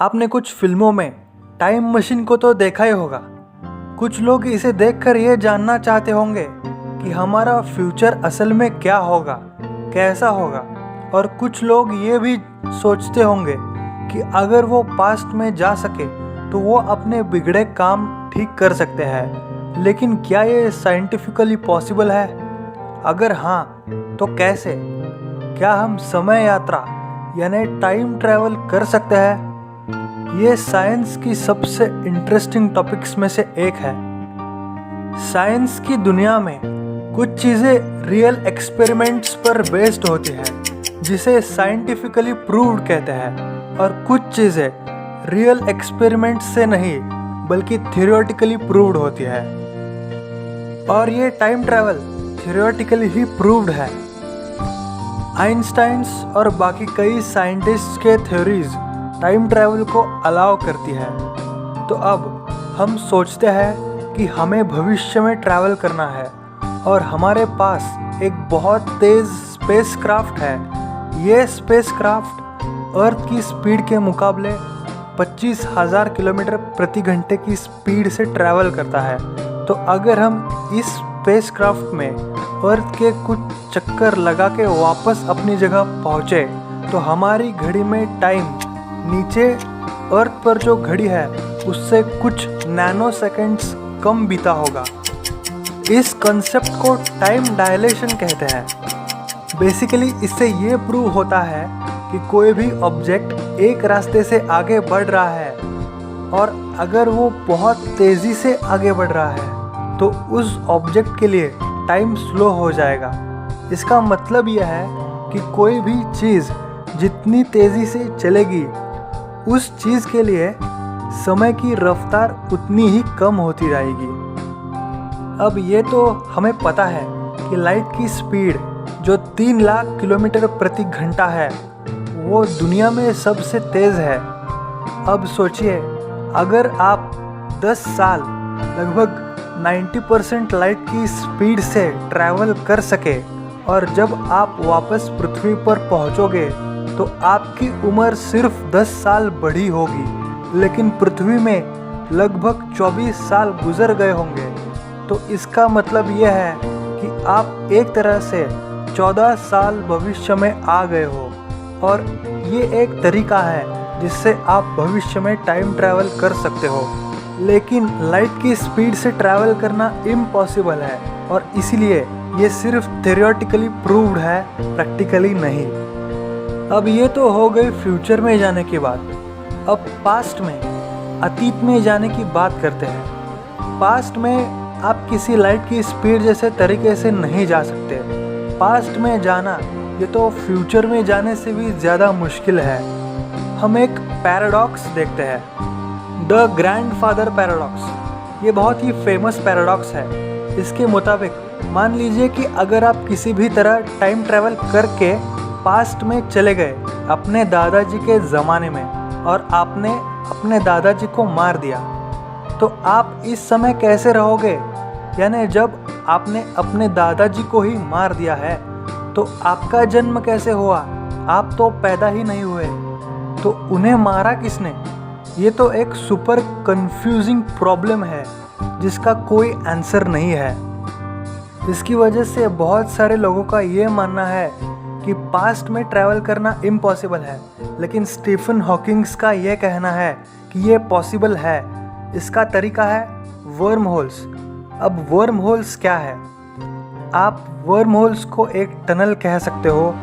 आपने कुछ फिल्मों में टाइम मशीन को तो देखा ही होगा। कुछ लोग इसे देखकर ये जानना चाहते होंगे कि हमारा फ्यूचर असल में क्या होगा, कैसा होगा। और कुछ लोग ये भी सोचते होंगे कि अगर वो पास्ट में जा सके तो वो अपने बिगड़े काम ठीक कर सकते हैं। लेकिन क्या ये साइंटिफिकली पॉसिबल है? अगर हाँ तो कैसे? क्या हम समय यात्रा यानी टाइम ट्रैवल कर सकते हैं? ये साइंस की सबसे इंटरेस्टिंग टॉपिक्स में से एक है। साइंस की दुनिया में कुछ चीज़ें रियल एक्सपेरिमेंट्स पर बेस्ड होती हैं, जिसे साइंटिफिकली प्रूव्ड कहते हैं, और कुछ चीज़ें रियल एक्सपेरिमेंट्स से नहीं बल्कि थियोरेटिकली प्रूव्ड होती है। और ये time travel theoretically he proved है। आइंस्टाइन्स और बाकी कई साइंटिस्ट्स के थ्योरीज टाइम ट्रैवल को अलाउ करती है। तो अब हम सोचते हैं कि हमें भविष्य में ट्रैवल करना है और हमारे पास एक बहुत तेज़ स्पेसक्राफ्ट है। ये स्पेसक्राफ्ट अर्थ की स्पीड के मुकाबले 25,000 किलोमीटर प्रति घंटे की स्पीड से ट्रैवल करता है। तो अगर हम इस स्पेसक्राफ्ट में अर्थ के कुछ चक्कर लगा के वापस अपनी जगह पहुँचे तो हमारी घड़ी में टाइम नीचे अर्थ पर जो घड़ी है उससे कुछ नैनो सेकेंड्स कम बीता होगा। इस कंसेप्ट को टाइम डायलेशन कहते हैं। बेसिकली इससे ये प्रूव होता है कि कोई भी ऑब्जेक्ट एक रास्ते से आगे बढ़ रहा है और अगर वो बहुत तेज़ी से आगे बढ़ रहा है तो उस ऑब्जेक्ट के लिए टाइम स्लो हो जाएगा। इसका मतलब यह है कि कोई भी चीज़ जितनी तेज़ी से चलेगी उस चीज़ के लिए समय की रफ्तार उतनी ही कम होती रहेगी। अब ये तो हमें पता है कि लाइट की स्पीड जो 3 लाख किलोमीटर प्रति घंटा है वो दुनिया में सबसे तेज़ है। अब सोचिए, अगर आप 10 साल लगभग 90% लाइट की स्पीड से ट्रैवल कर सके और जब आप वापस पृथ्वी पर पहुंचोगे तो आपकी उम्र सिर्फ 10 साल बढ़ी होगी, लेकिन पृथ्वी में लगभग 24 साल गुजर गए होंगे। तो इसका मतलब यह है कि आप एक तरह से 14 साल भविष्य में आ गए हो। और ये एक तरीका है जिससे आप भविष्य में टाइम ट्रैवल कर सकते हो। लेकिन लाइट की स्पीड से ट्रैवल करना इम्पॉसिबल है और इसीलिए ये सिर्फ थियोरेटिकली प्रूव्ड है, प्रैक्टिकली नहीं। अब ये तो हो गई फ्यूचर में जाने की बात। अब पास्ट में, अतीत में जाने की बात करते हैं। पास्ट में आप किसी लाइट की स्पीड जैसे तरीके से नहीं जा सकते। पास्ट में जाना ये तो फ्यूचर में जाने से भी ज़्यादा मुश्किल है। हम एक पैराडॉक्स देखते हैं, द ग्रैंडफादर पैराडॉक्स। ये बहुत ही फेमस पैराडॉक्स है। इसके मुताबिक मान लीजिए कि अगर आप किसी भी तरह टाइम ट्रैवल करके पास्ट में चले गए अपने दादाजी के ज़माने में और आपने अपने दादाजी को मार दिया, तो आप इस समय कैसे रहोगे? यानी जब आपने अपने दादाजी को ही मार दिया है तो आपका जन्म कैसे हुआ? आप तो पैदा ही नहीं हुए, तो उन्हें मारा किसने? ये तो एक सुपर कंफ्यूजिंग प्रॉब्लम है जिसका कोई आंसर नहीं है। इसकी वजह से बहुत सारे लोगों का ये मानना है कि पास्ट में ट्रैवल करना इम्पॉसिबल है, लेकिन स्टीफन हॉकिंग्स का ये कहना है कि ये पॉसिबल है। इसका तरीका है वर्म होल्स। अब वर्म होल्स क्या है? आप वर्म होल्स को एक टनल कह सकते हो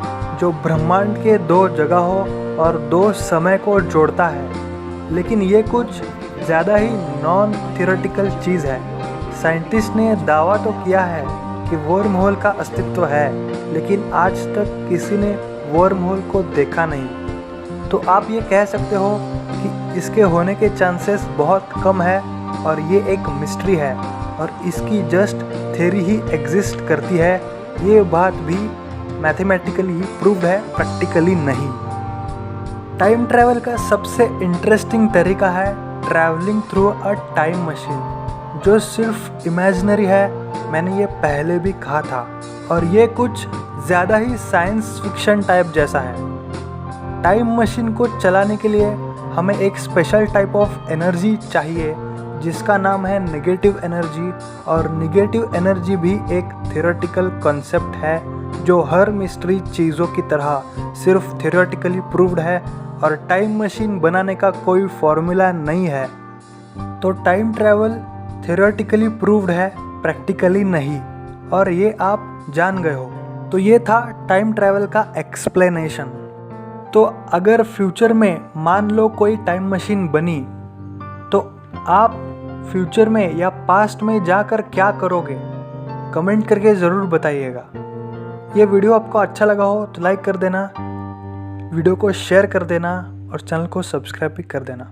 जो ब्रह्मांड के 2 जगहों और 2 समय को जोड़ता है। लेकिन ये कुछ ज़्यादा ही नॉन थियोरेटिकल चीज़ है। साइंटिस्ट ने दावा तो किया है कि वर्म होल का अस्तित्व है, लेकिन आज तक किसी ने वर्म होल को देखा नहीं। तो आप ये कह सकते हो कि इसके होने के चांसेस बहुत कम है और ये एक मिस्ट्री है और इसकी जस्ट थ्योरी ही एग्जिस्ट करती है। ये बात भी मैथमेटिकली ही प्रूव्ड है, प्रैक्टिकली नहीं। टाइम ट्रैवल का सबसे इंटरेस्टिंग तरीका है travelling through a time machine, जो सिर्फ इमेजिनरी है। मैंने ये पहले भी कहा था और ये कुछ ज़्यादा ही साइंस फिक्शन टाइप जैसा है। टाइम मशीन को चलाने के लिए हमें एक स्पेशल टाइप ऑफ एनर्जी चाहिए जिसका नाम है नेगेटिव एनर्जी। और नेगेटिव एनर्जी भी एक थ्योरेटिकल कॉन्सेप्ट है जो हर मिस्ट्री चीज़ों की तरह सिर्फ थ्योरेटिकली प्रूव्ड है और टाइम मशीन बनाने का कोई फॉर्मूला नहीं है। तो टाइम ट्रैवल थ्योरेटिकली प्रूव्ड है, प्रैक्टिकली नहीं, और ये आप जान गए हो। तो ये था टाइम ट्रैवल का एक्सप्लेनेशन। तो अगर फ्यूचर में मान लो कोई टाइम मशीन बनी तो आप फ्यूचर में या पास्ट में जाकर क्या करोगे, कमेंट करके ज़रूर बताइएगा। ये वीडियो आपको अच्छा लगा हो तो लाइक कर देना, वीडियो को शेयर कर देना और चैनल को सब्सक्राइब भी कर देना।